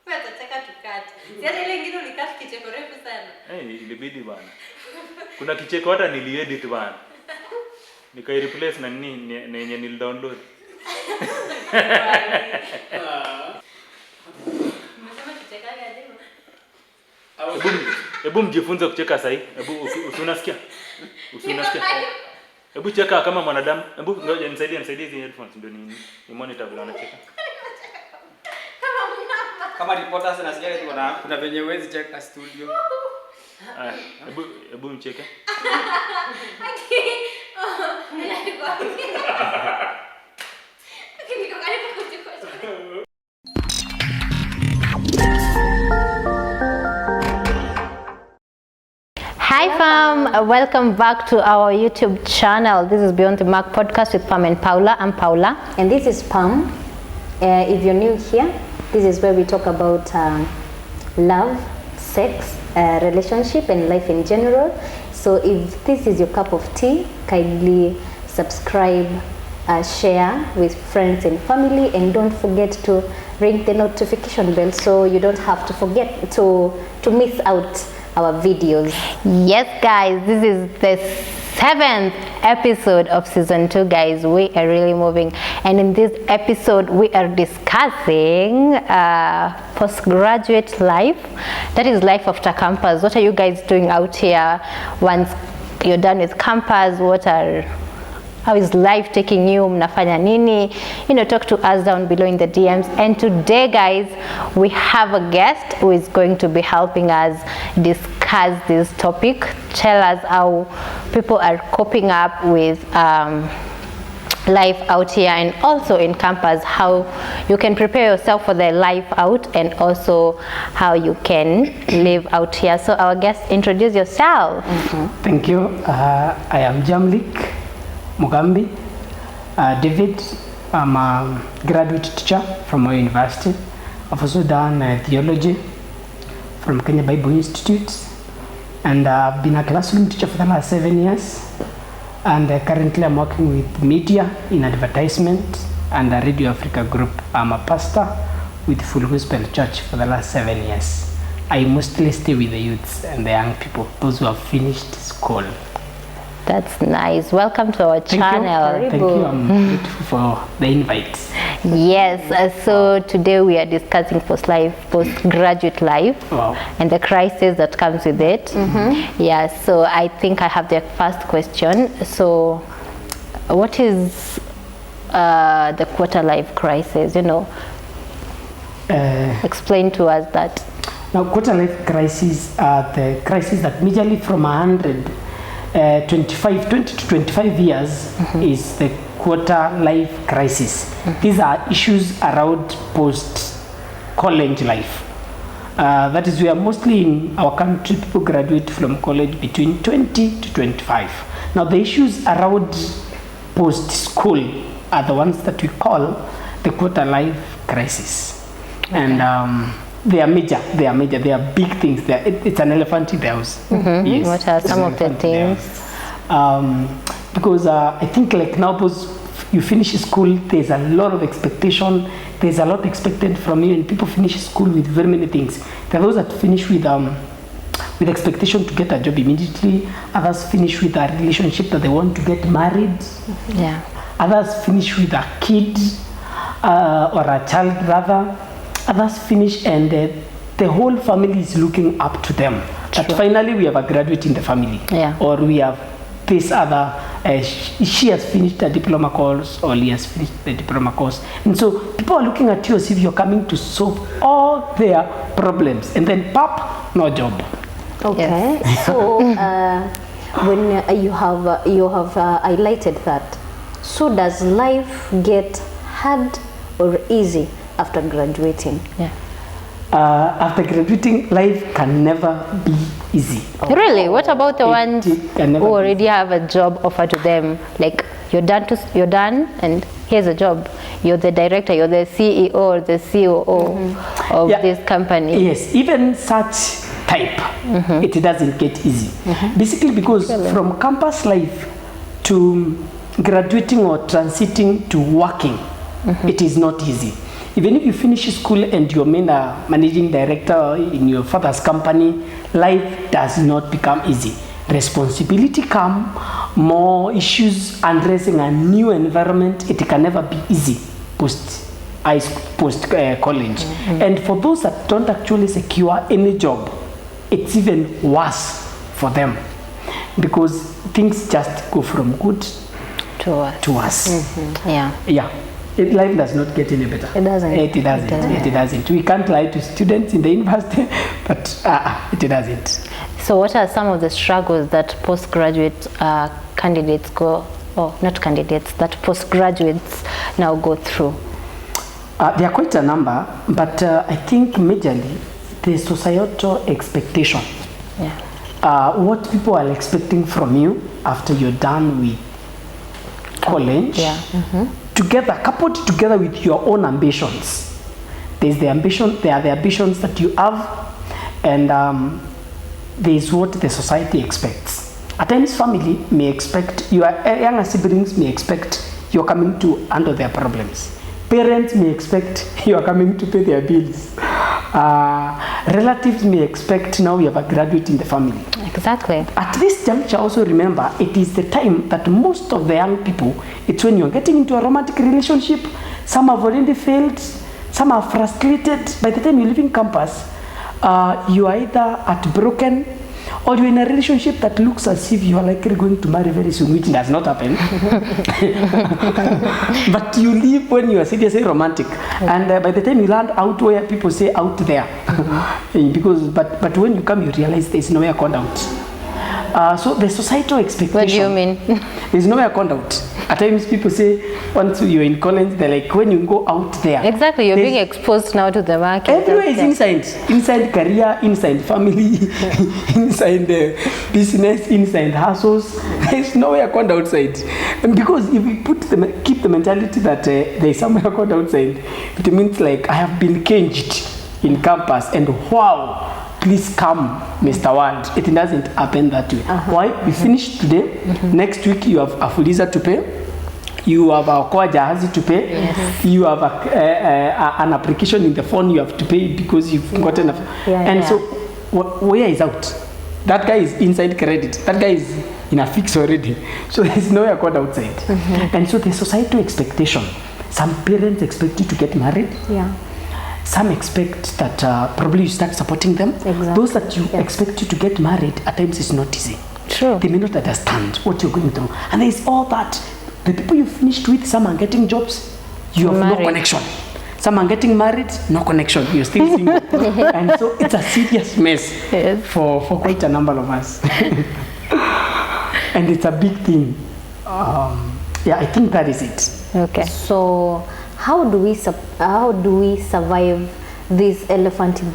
Wewe utataka tukate. Sasa ile ingine ulikata kicheko refu sana. Ilibidi bana. Kuna kicheko hata niliedit bana. Nikai replace na nini yenye nilidownload. Umesema kicheka gani? Hebu mjifunze kucheka sahi. Hebu usunasikia? Usunasikia? Hebu cheka kama mwanadamu. Hebu ngoja nisaidie hizi headphones ndio ni monitor vile anacheka. Kama reporters nasikia tu kuna venye huwezi cheka studio. Hebu mcheke. Hi fam, welcome back to our YouTube channel. This is Beyond the Mark podcast with Pam and Paula. I'm Paula. And this is Pam. If you're new here, this is where we talk about love, sex, relationship and life in general. So if this is your cup of tea, kindly subscribe, share with friends and family, and don't forget to ring the notification bell so you don't have to forget to miss out our videos. Yes guys, this is the 7th episode of season 2 guys. We are really moving, and in this episode we are discussing postgraduate life, that is life after campus. What are you guys doing out here once you're done with campus? How is life taking you? Mnafanya nini? Talk to us down below in the DMs. And today guys, we have a guest who is going to be helping us discuss this topic. Tell us how people are coping up with life out here and also in campus, how you can prepare yourself for the life out and also how you can live out here. So our guest, introduce yourself. Thank you. I am Jamlik Mugambi David. I'm a graduate teacher from our university. I've also done theology from Kenya Bible Institute, and I've been a classroom teacher for the last 7 years, and currently I'm working with media in advertisement and a Radio Africa group. I'm a pastor with Full Gospel Church for the last 7 years. I mostly stay with the youths and the young people, those who have finished school. That's nice. Welcome to our channel. Thank you. I'm grateful for the invite. Yes, so today we are discussing postgraduate life. Wow. And the crisis that comes with it. Yeah, so I think I have the first question. So what is the quarter life crisis? Explain to us that. Now, quarter life crises are the crisis that majorly from 20 to 25 years is the quarter life crisis. These are issues around post-college life. That is where mostly in our country people graduate from college between 20 to 25. Now the issues around post-school are the ones that we call the quarter life crisis. Okay. And they are major, they are big things. It's an elephant in the house. Yes, what are some of the things? Because I think like now, because you finish school, there's a lot of expectation. There's a lot expected from you, and people finish school with very many things. There are those that finish with expectation to get a job immediately. Others finish with a relationship that they want to get married. Yeah. Others finish with a kid or a child rather. Others finish and the whole family is looking up to them. That finally we have a graduate in the family. Yeah. Or we have this other, she has finished a diploma course or he has finished the diploma course. And so people are looking at you as if you're coming to solve all their problems. And then pop, no job. Okay. Yes. So when you have highlighted that, so does life get hard or easy after graduating? Yeah. After graduating, life can never be easy. Really? What about the ones who already have a job offered to them? Like you're done and here's a job. You're the director, you're the CEO or the COO of this company. Yes, even such type, it doesn't get easy. Basically because from campus life to graduating or transiting to working, it is not easy. Even if you finish school and you're made a managing director in your father's company, life does not become easy. Responsibility come, more issues, addressing a new environment. It can never be easy post college. And for those that don't actually secure any job, it's even worse for them, because things just go from good To us. Yeah. Life does not get any better. It doesn't. It doesn't. We can't lie to students in the university, but it doesn't. So what are some of the struggles that postgraduate candidates go, or not candidates, that postgraduates now go through? There are quite a number, but I think majorly the societal expectation. Yeah. What people are expecting from you after you're done with college, coupled together with your own ambitions. There are the ambitions that you have, and there's what the society expects. At times, family may expect, your younger siblings may expect you're coming to handle their problems. Parents may expect you are coming to pay their bills. Relatives may expect now you have a graduate in the family. Exactly. At this juncture, also remember, it is the time that most of the young people, it's when you're getting into a romantic relationship. Some have already failed, some are frustrated. By the time you leave in campus, you are either heartbroken, or you're in a relationship that looks as if you are likely going to marry very soon, which does not happen. But you leave when you are seriously romantic, and by the time you land out where people say out there, but when you come, you realize there's nowhere called out. So the societal expectation. What do you mean? There's nowhere called out. At times people say once you're in college, they're like, when you go out there. Exactly, you're being exposed now to the market. Everywhere is inside career, inside family, inside business, inside hustles. There's nowhere called outside. And because if we keep the mentality that there's somewhere called outside, it means like I have been caged in campus, and wow, please come, Mr. World. It doesn't happen that way. Why? We finish today. Next week you have a Fuliza to pay. You have a Kwa Jahazi to pay. Yes. You have an application in the phone you have to pay because you've gotten a... So where is out? That guy is inside credit. That guy is in a fix already. So there's nowhere called outside. And so the societal expectation. Some parents expect you to get married. Yeah. Some expect that probably you start supporting them. Exactly. Those that you expect you to get married, at times it's not easy. True. They may not understand what you're going through. And there's all that. The people you finished with, some are getting jobs, you have no connection. Some are getting married, no connection. You're still single. And so it's a serious mess for quite a number of us. And it's a big thing. I think that is it. Okay. So how do we survive this elephant in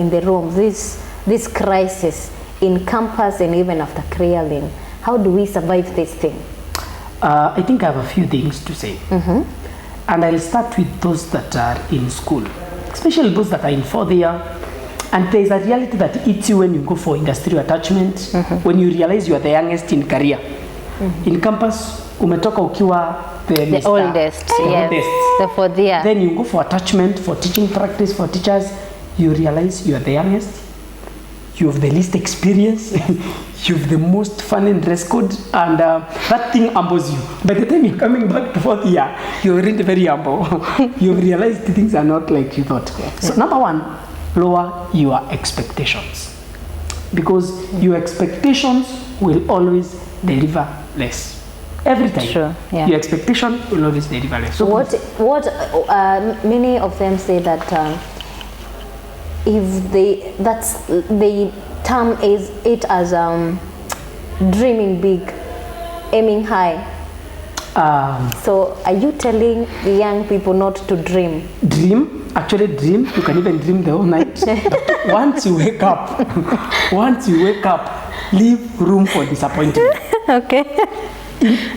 the room, this crisis in campus and even after career lane? How do we survive this thing? I think I have a few things to say. And I'll start with those that are in school, especially those that are in 4th year. And there's a reality that hits you when you go for industrial attachment, when you realize you are the youngest in career. In campus, umetoka ukiwa the oldest, the 4th year. Then you go for attachment, for teaching practice, for teachers, you realize you are the youngest, you have the least experience, you have the most fun and dress code, and that thing humbles you. By the time you're coming back to 4th year, you're already very humble. You've realized things are not like you thought. So number one, lower your expectations. Because your expectations will always deliver less. Every time. Sure, yeah. Your expectation will always deliver less. So what many of them say that if they term it as dreaming big, aiming high. So are you telling young people not to dream? Dream, actually dream. You can even dream the whole night. But once you wake up, leave room for disappointment. Okay.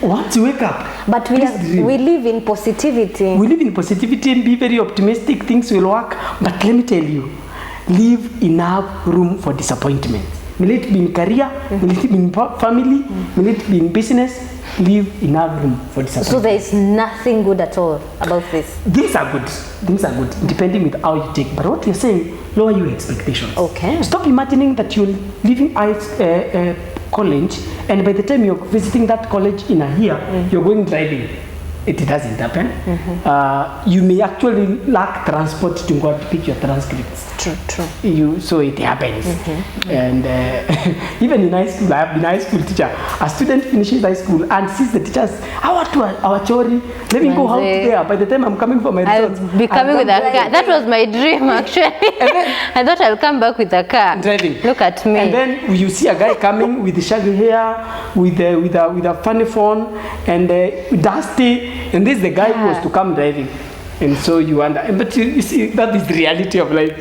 Once you wake up, but we live in positivity. We live in positivity and be very optimistic. Things will work. But let me tell you, leave enough room for disappointment. Will it be in career? Will it be in family? Will it be in business? leave enough room for disappointment. So there is nothing good at all about this. Things are good, depending with how you take. But what we're saying, lower your expectations. Okay. Stop imagining that you're leaving college, and by the time you're visiting that college in a year, you're going driving. It doesn't happen. You may actually lack transport to go to pick your transcripts. True. So it happens. And even in high school, I have been a high school teacher. A student finishes high school and sees the teachers, our chori, let me go out there. By the time I'm coming for my results, I'll be coming with a car. That was my dream, actually. I thought I'll come back with a car. Driving. Look at me. And then you see a guy coming with shaggy hair, with a funny phone, and dusty. And this is the guy who was to come driving. And so you wonder, but you see, that is the reality of life.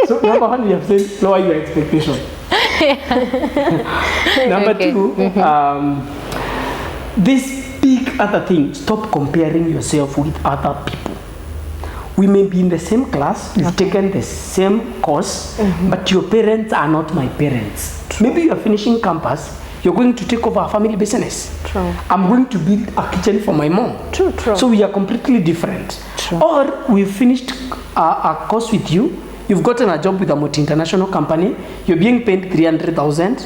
So number one, we have said lower your expectation. Number two, this big other thing, stop comparing yourself with other people. We may be in the same class, we've taken the same course, but your parents are not my parents. Maybe you are finishing campus, you're going to take over a family business. True. I'm going to build a kitchen for my mom. True. So we are completely different. True. Or we've finished a course with you. You've gotten a job with a multi-international company. You're being paid 300,000.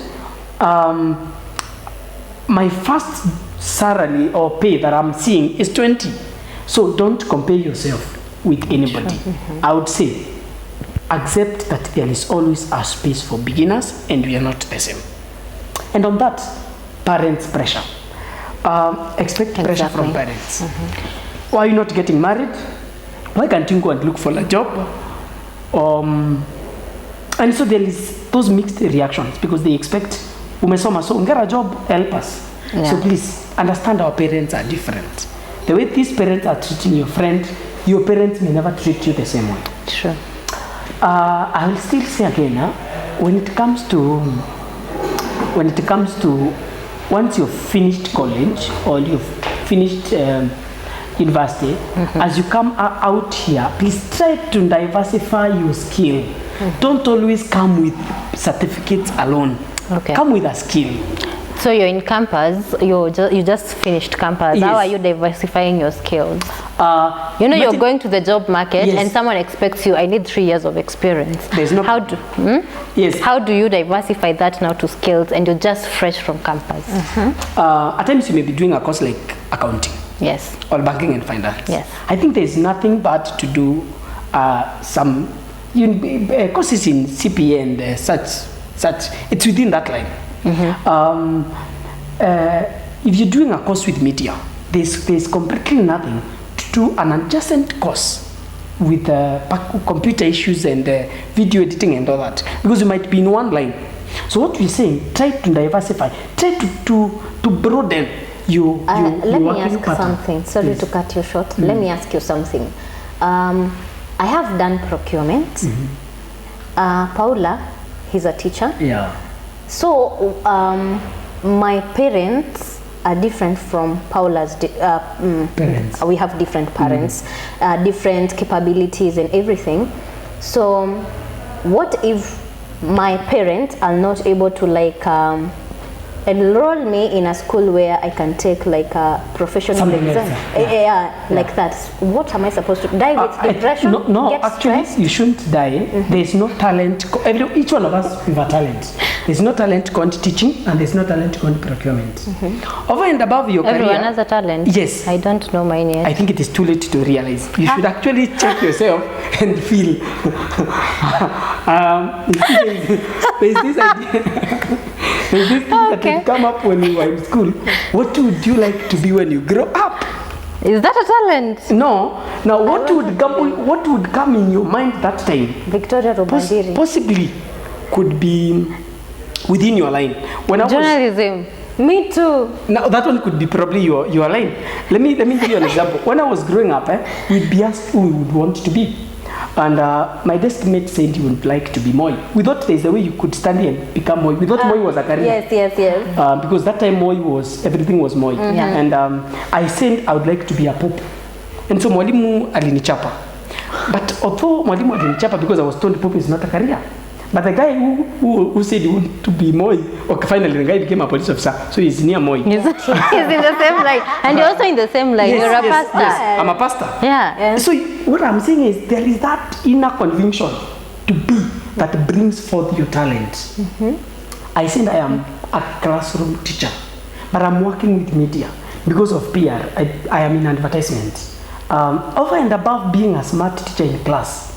My first salary or pay that I'm seeing is 20. So don't compare yourself with anybody. I would say accept that there is always a space for beginners and we are not the same. And on that, parents' pressure. Expect pressure from parents. Why are you not getting married? Why can't you go and look for a job? And so there is those mixed reactions because they expect, umesoma, so get a job, help us. Yeah. So please understand our parents are different. The way these parents are treating your friend, your parents may never treat you the same way. Sure. I will still say again, when it comes to once you've finished college or you've finished university, as you come out here, please try to diversify your skill. Don't always come with certificates alone. Okay. Come with a skill. So you're in campus, you just finished campus. Yes. How are you diversifying your skills? You're going to the job market and someone expects you, I need 3 years of experience. There's no... Yes. How do you diversify that now to skills and you're just fresh from campus? At times you may be doing a course like accounting. Yes. Or banking and finance. Yes. I think there's nothing bad to do some courses in CPA and such. It's within that line. If you're doing a course with media, there's completely nothing to do an adjacent course with computer issues and video editing and all that, because you might be in one line. So what we're saying, try to diversify, try to broaden your let me working ask pattern. something. Sorry Please. to cut you short. Let me ask you something. I have done procurement. Paula, he's a teacher. Yeah. So my parents are different from Paula's Parents. We have different parents, different capabilities and everything. So what if my parents are not able to enroll me in a school where I can take a professional Something exam? Like that. What am I supposed to die with depression? No, get actually, stressed? you shouldn't die. There's no talent. Each one of us, we have a talent. There's no talent called teaching, and there's no talent called procurement. Over and above your career. Everyone has a talent. Yes. I don't know mine yet. I think it is too late to realize. You should actually check yourself and feel. There's this idea. There's this thing that will come up when you were in school. What would you like to be when you grow up? Is that a talent? No. Now, what would come in your mind that time? Victoria Robandiri. Possibly could be within your line. Journalism. Me too. Now that one could be probably your line. Let me give you an example. When I was growing up, we'd be asked who we would want to be. And my desk mate said he would like to be Moi. We thought there's a way you could study and become Moi. We thought Moi was a career. Yes. Because that time everything was Moi. And I said I would like to be a pope. And so mwalimu alinichapa. But although mwalimu alinichapa because I was told pope is not a career, But the guy who said he wanted to be Moi, okay, finally the guy became a police officer, so he's near Moi. He's in the same line, and you're also in the same line. Yes, You're a yes, pastor. yes, I'm a pastor. Yeah. So what I'm saying is there is that inner conviction to be that brings forth your talent. I said I am a classroom teacher, but I'm working with media because of PR. I am in advertisement. Over and above being a smart teacher in class,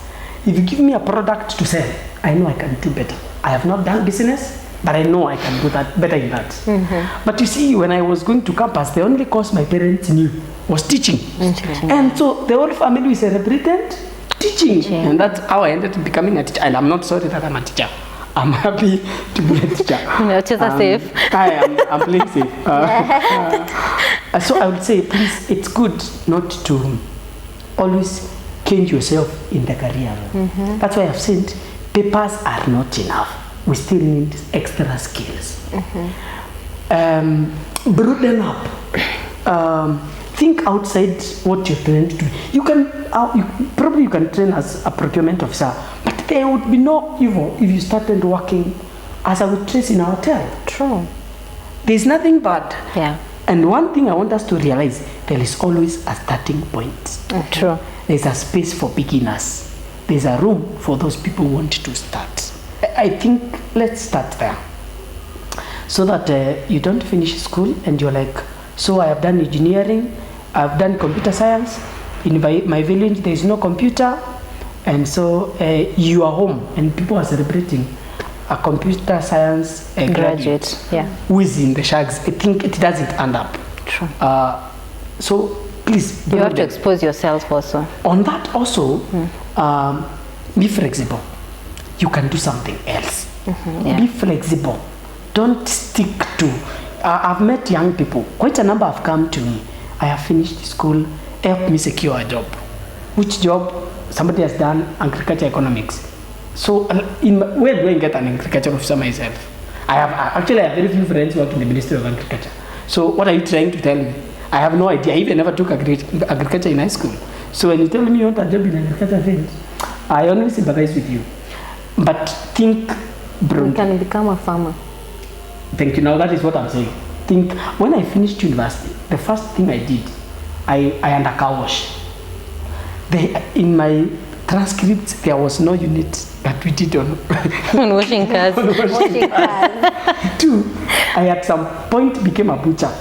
if you give me a product to sell, I know I can do better. I have not done business, but I know I can do that better in that. But you see, when I was going to campus, the only course my parents knew was teaching. And so the whole family celebrated teaching. And that's how I ended up becoming a teacher. And I'm not sorry that I'm a teacher. I'm happy to be a teacher. Safe. I'm playing safe. So I would say, please, it's good not to always change yourself in the career. That's why I've said papers are not enough. We still need extra skills. Broaden up. Think outside what you're trained to do. You can train as a procurement officer, but there would be no evil if you started working as a waitress in a hotel. True. There's nothing bad. Yeah. And one thing I want us to realize, there is always a starting point. True. There's a space for beginners. There's a room for those people who want to start. I think let's start there. So that you don't finish school and you're like, so I have done engineering, I've done computer science. In my village, there is no computer. And so you are home and people are celebrating a computer science graduate who is in the shags. I think it doesn't end up. True. So please, you have to expose yourself also. On that also, be flexible. You can do something else. Be flexible. Don't stick to. I've met young people. Quite a number have come to me. I have finished school. Help me secure a job. Which job? Somebody has done agriculture economics. So where do I get an agriculture officer myself? I have very few friends who work in the Ministry of Agriculture. So what are you trying to tell me? I have no idea. I even never took agriculture in high school. So when you tell me you want a job in agriculture field, I only sympathize with you. But think broad. You can become a farmer. Thank you. Now that is what I'm saying. Think, when I finished university, the first thing I did, I had a car wash. In my transcripts, there was no unit that we did on washing cars. Two, I at some point became a butcher.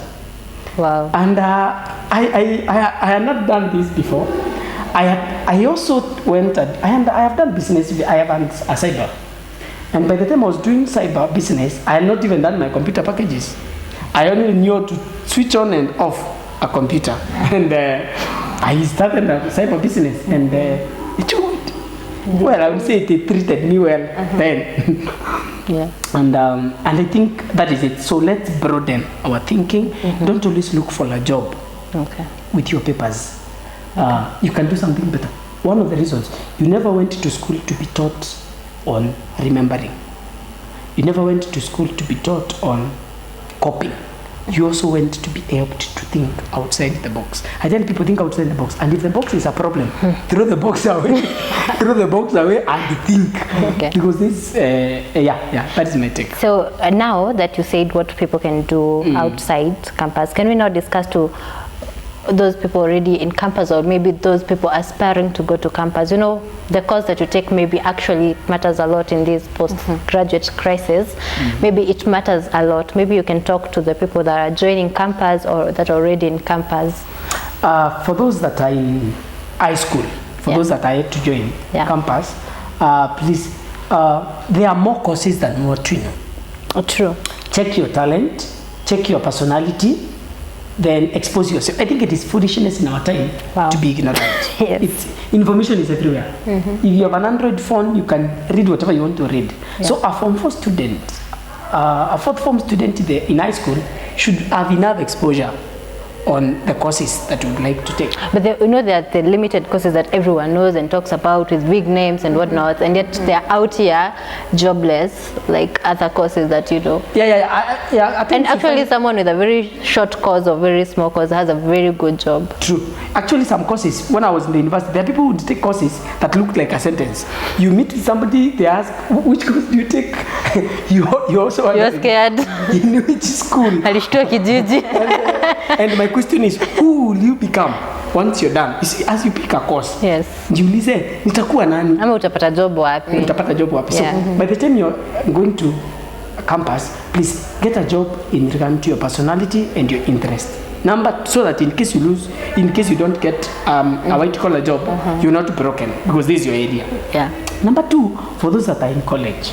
Wow. And I had not done this before. I also went and I have done business. I have a cyber. And by the time I was doing cyber business, I had not even done my computer packages. I only knew how to switch on and off a computer. And I started a cyber business and it worked. Well, I would say they treated me well then. Yeah. And I think that is it. So let's broaden our thinking. Don't always look for a job with your papers. You can do something better. One of the reasons, you never went to school to be taught on remembering. You never went to school to be taught on copying. You also went to be helped to think outside the box. I tell people, think outside the box. And if the box is a problem, throw the box away. Throw the box away and think. Because this, that is my take. So now that you said what people can do outside campus, can we now discuss to those people already in campus, or maybe those people aspiring to go to campus? You know, the course that you take maybe actually matters a lot in this postgraduate crisis. Maybe it matters a lot. Maybe you can talk to the people that are joining campus or that are already in campus. For those that are in high school, for those that are yet to join campus, please, there are more courses than what you know. Oh, true. Check your talent, check your personality, then expose yourself. I think it is foolishness in our time to be ignorant. Information is everywhere. If you have an Android phone, you can read whatever you want to read. So a Form 4 student, a fourth form student in high school should have enough exposure on the courses that you would like to take. But you know there are the limited courses that everyone knows and talks about with big names and whatnot, and yet they're out here jobless, like other courses that you know. I think And actually someone with a very short course or very small course has a very good job. True. Actually, some courses, when I was in the university, there are people who would take courses that look like a sentence. You meet somebody, they ask, which course do you take? you also You're scared. In which school? Alishtua kijiji. And my question is, who will you become once you're done? You see, as you pick a course, Yes. jiulize, nitakuwa nani? Ama utapata job wapi? Utapata job wapi? Yeah. So by the time you're going to campus, please get a job in regard to your personality and your interest. So that in case you lose, in case you don't get a white collar job, you're not broken because this is your area. Yeah. Number 2, for those that are in college,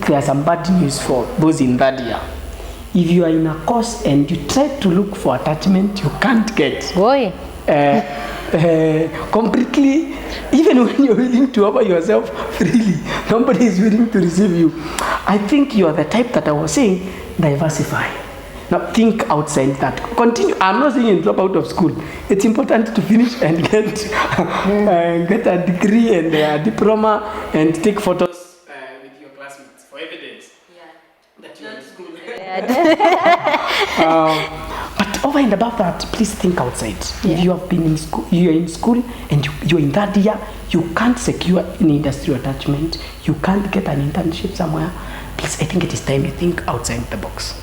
there are some bad news for those in that year. If you are in a course and you try to look for attachment, you can't get. Boy. Completely, even when you're willing to offer yourself freely, nobody is willing to receive you. I think you are the type that I was saying, diversify. Now think outside that. Continue. I'm not saying you drop out of school. It's important to finish and get a degree and a diploma and take photos with your classmates for evidence that you're in school. But over and above that, please think outside. Yeah. If you have been in school, you're in school and you're in that year, you can't secure an industrial attachment, you can't get an internship somewhere, please, I think it is time you think outside the box.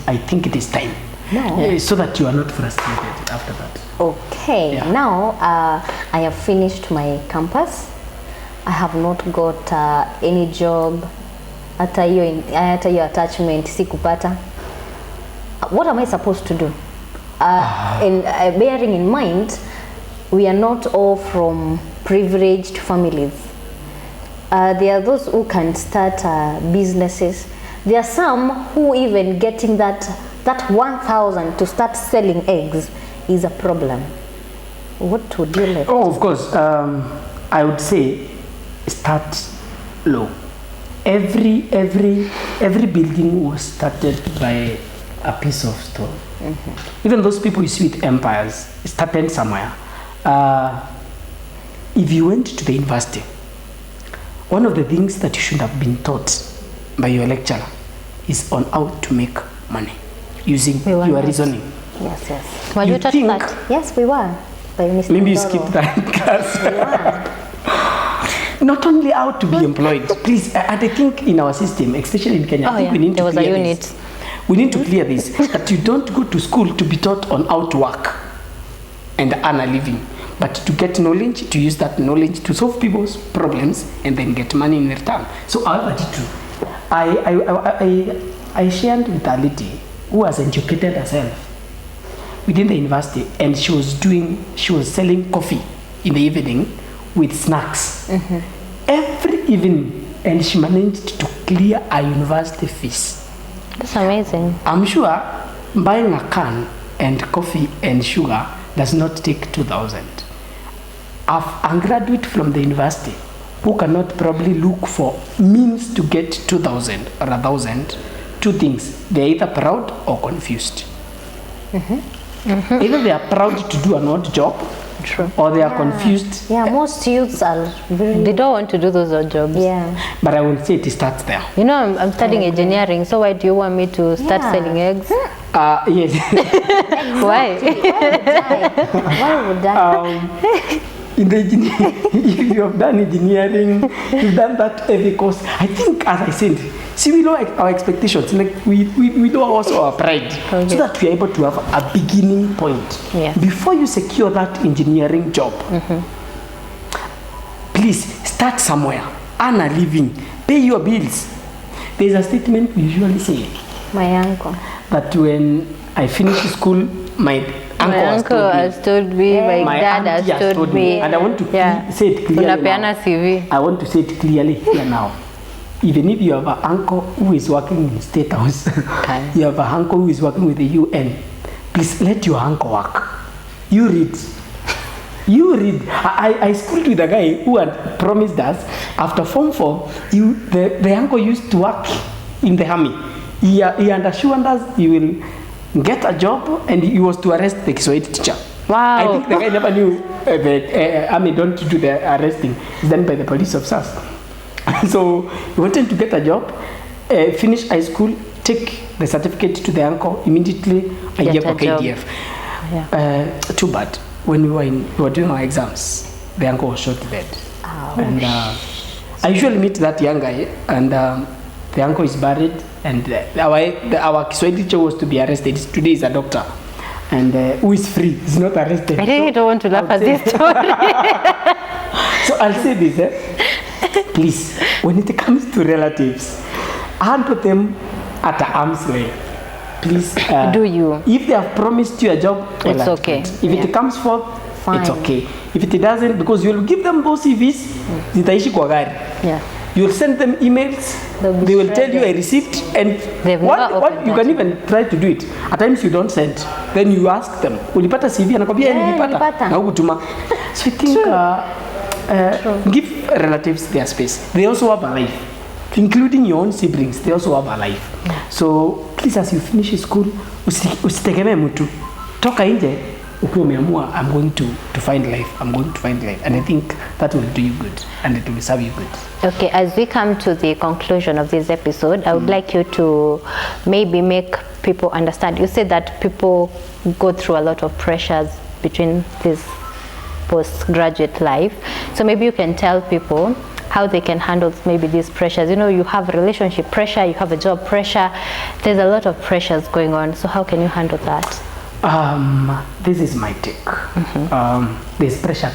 I think it is time. No. So that you are not frustrated after that. Okay, Yeah. now I have finished my campus. I have not got any job. Hata hiyo attachment sikupata. What am I supposed to do? And bearing in mind, we are not all from privileged families. There are those who can start businesses. There are some who even getting that 1,000 to start selling eggs is a problem. What would you like? Oh, of course. I would say start low. Every building was started by a piece of stone. Even those people you see with empires started somewhere. If you went to the university, one of the things that you should have been taught by your lecturer is on how to make money using your reasoning. Yes, yes. Were you taught think- that? Yes, we were. By Mr. Maybe you Ndoro. skipped that class. We were. Not only how to be employed, please, and I think in our system, especially in Kenya, Oh, I think yeah. we need There to was a clear unit. this. We need to clear this, that you don't go to school to be taught on how to work and earn a living, but to get knowledge, to use that knowledge to solve people's problems and then get money in return. So however it do, I shared with a lady who has educated herself within the university, and she was selling coffee in the evening with snacks every evening, and she managed to clear her university fees. That's amazing. I'm sure buying a can and coffee and sugar does not take 2,000. A graduate from the university who cannot probably look for means to get 2,000 or 1,000, two things: they're either proud or confused. Either they are proud to do an odd job, or they are confused. Yeah, most youths are very. They don't want to do those odd jobs. Yeah. But I will say it starts there. You know, I'm studying engineering, so why do you want me to start Yeah. selling eggs? Yes. Why? Why would I? In the if you have done engineering, you've done that heavy course. I think, as I said, see, we know our expectations. Like we know also our pride, Okay. so that we are able to have a beginning point. Yeah. Before you secure that engineering job, please start somewhere, earn a living, pay your bills. There's a statement we usually say My uncle. that when I finish school, my My uncle has told me, my dad has told me. and I want to say it clearly Unapeana now. CV. I want to say it clearly here now. Even if you have an uncle who is working in State House, you have an uncle who is working with the UN, please let your uncle work. You read. You read. I schooled with a guy who had promised us after Form 4, the uncle used to work in the army. He underassured us he will get a job, and he was to arrest the Kiswahili teacher. Wow. I think the guy never knew that army don't do the arresting. It's done by the police officers. So he wanted to get a job, finish high school, take the certificate to the uncle immediately, a Get year a for KDF. Yeah. Too bad. When we were doing our exams, the uncle was shot dead. And I usually meet that young guy, and the uncle is buried, and our Kiswahili teacher was to be arrested. Today is a doctor, and who is free, is not arrested. I really don't want to laugh at this story. So I'll say this, please, when it comes to relatives, handle them at arm's length. Please, Do you? if they have promised you a job, well, It's okay. If it comes forth, Fine. it's okay. If it doesn't, because you'll give them those CVs, zitaishi kwa gari. Yeah. You'll send them emails. They'll be They will tell you shredded. a receipt, and They've what never opened you that. can even try to do it. At times you don't send. Then you ask them, ulipata CV? Anakwambia Yeah, nilipata. nilipata. Na hukutuma. So I think give relatives their space. They also have a life, including your own siblings. They also have a life. So please, as you finish school, usitegemee mtu. Toka nje ukiwa umeamua, I'm going to find life. I'm going to find life, and I think that will do you good, and it will serve you good. Okay, as we come to the conclusion of this episode, I would like you to maybe make people understand. You said that people go through a lot of pressures between this postgraduate life. So maybe you can tell people how they can handle maybe these pressures. You know, you have relationship pressure, you have a job pressure. There's a lot of pressures going on. So how can you handle that? This is my take. There's pressure.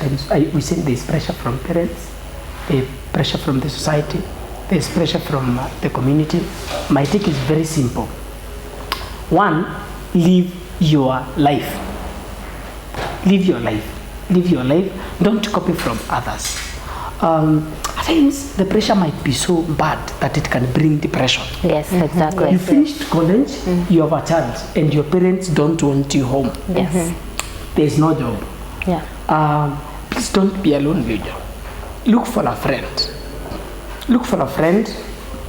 We say there's pressure from parents, there's pressure from the society, there's pressure from the community. My take is very simple. One, live your life. Live your life. Live your life. Don't copy from others. At times, the pressure might be so bad that it can bring depression. Yes, exactly. You finished college, you have a child, and your parents don't want you home. Yes. There's no job. Yeah. Please don't be alone, Lydia. Look for a friend. Look for a friend.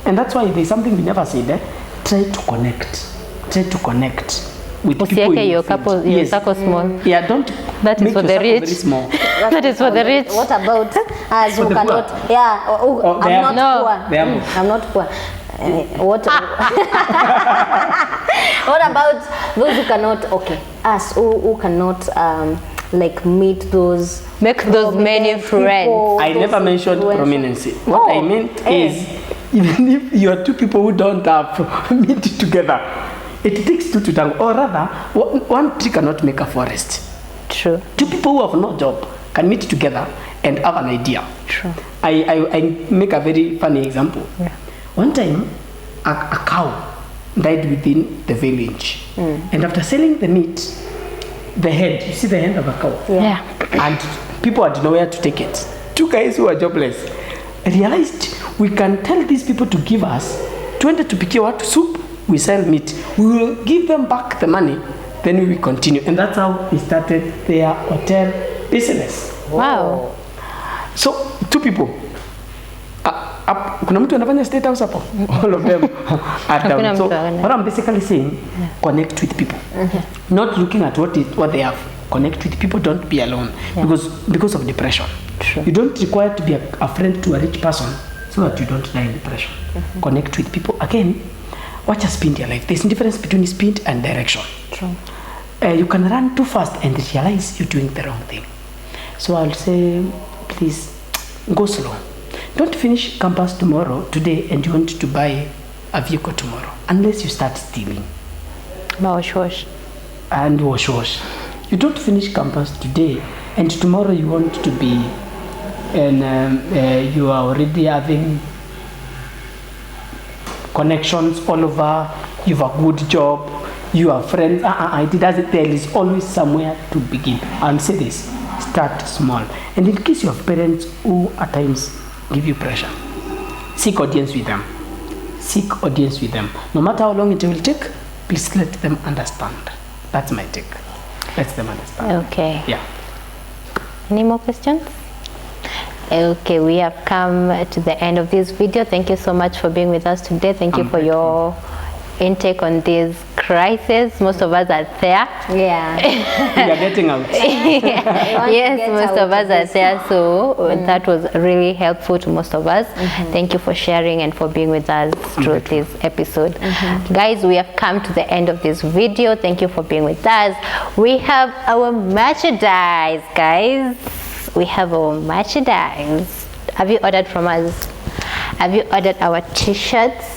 And that's why there's something we never said. Try to connect. Try to connect with people. Usiweke in your field. couple, your circle small. Yeah, don't That is make for your the circle rich. very small. That is for the rich. What about us For who the cannot? poor. Yeah, Oh, they I'm are- not No. poor. They are- I'm not poor. What? What about those who cannot? Okay, us who cannot like meet those. Make those many prominent friends. people, I those never mentioned influencers. prominency. What I meant is, even if you are two people who don't have meet together, it takes two to tango. Or rather, one tree cannot make a forest. True. Two people who have no job can meet together and have an idea. True. I make a very funny example. Yeah. One time, a cow died within the village. And after selling the meat, the head, you see the head of a cow? Yeah. And people had nowhere to take it. Two guys who were jobless realized we can tell these people to give us 20 to pick what soup, we sell meat. We will give them back the money, then we will continue. And that's how they started their hotel business. Wow. So, two people. Kuna mtu anafanya state house hapo? All of them are down. Hakuna So, mtu ana- what I'm basically saying, connect with people. Not looking at what they have. Connect with people, don't be alone. Because of depression. True. You don't require to be a friend to a rich person so that you don't die in depression. Connect with people. Again, watch a speed in your life. There's a difference between speed and direction. True. You can run too fast and realize you're doing the wrong thing. So I'll say, please, go slow. Don't finish campus today, and you want to buy a vehicle tomorrow, unless you start stealing Wash. and wash. You don't finish campus today, and tomorrow you want to be, and you are already having connections all over, you have a good job, you have friends. There is always somewhere to begin. I'll say this, start small. And in case you have parents who at times give you pressure, seek audience with them. Seek audience with them. No matter how long it will take, please let them understand. That's my take. Let them understand. Okay. Yeah. Any more questions? Okay, we have come to the end of this video. Thank you so much for being with us today. Thank you for your intake on this crisis. Most of us are there. Yeah. We are getting out. Yes, get most out of us of are this. there. So that was really helpful to most of us. Thank you for sharing and for being with us through this episode. Guys, we have come to the end of this video. Thank you for being with us. We have our merchandise, guys. We have our merchandise. Have you ordered from us? Have you ordered our t-shirts?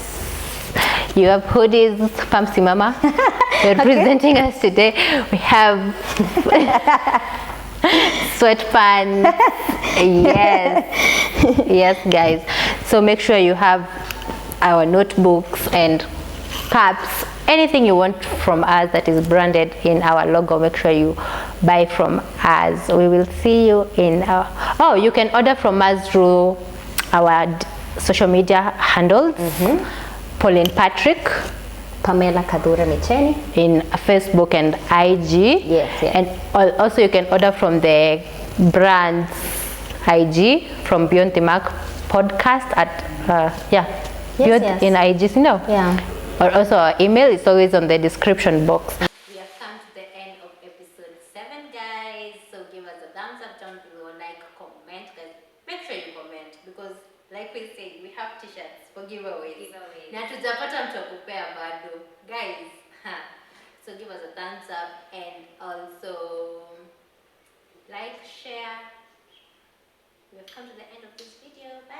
You have hoodies, Pamsi Mama. You're representing us today. We have sweatpants. Yes. Yes, guys. So make sure you have our notebooks and caps. Anything you want from us that is branded in our logo, make sure you buy from us. We will see you in our... Oh, you can order from us through our social media handles. Pauline Patrick, Pamela Kadura Micheni. in Facebook and IG. Yes, yes. And also you can order from the brand's IG, from BeyondTheMark podcast at Beyond yes. in IG, you know. Yeah. Or also our email is always on the description box. We have come to the end of episode 7, guys. So give us a thumbs up down below, like, comment, guys. Make sure you comment because, like we said, we have t-shirts for giveaways. Na tujapata mtu wa kupea bado, guys. So give us a thumbs up and also like, share. We have come to the end of this video. Bye.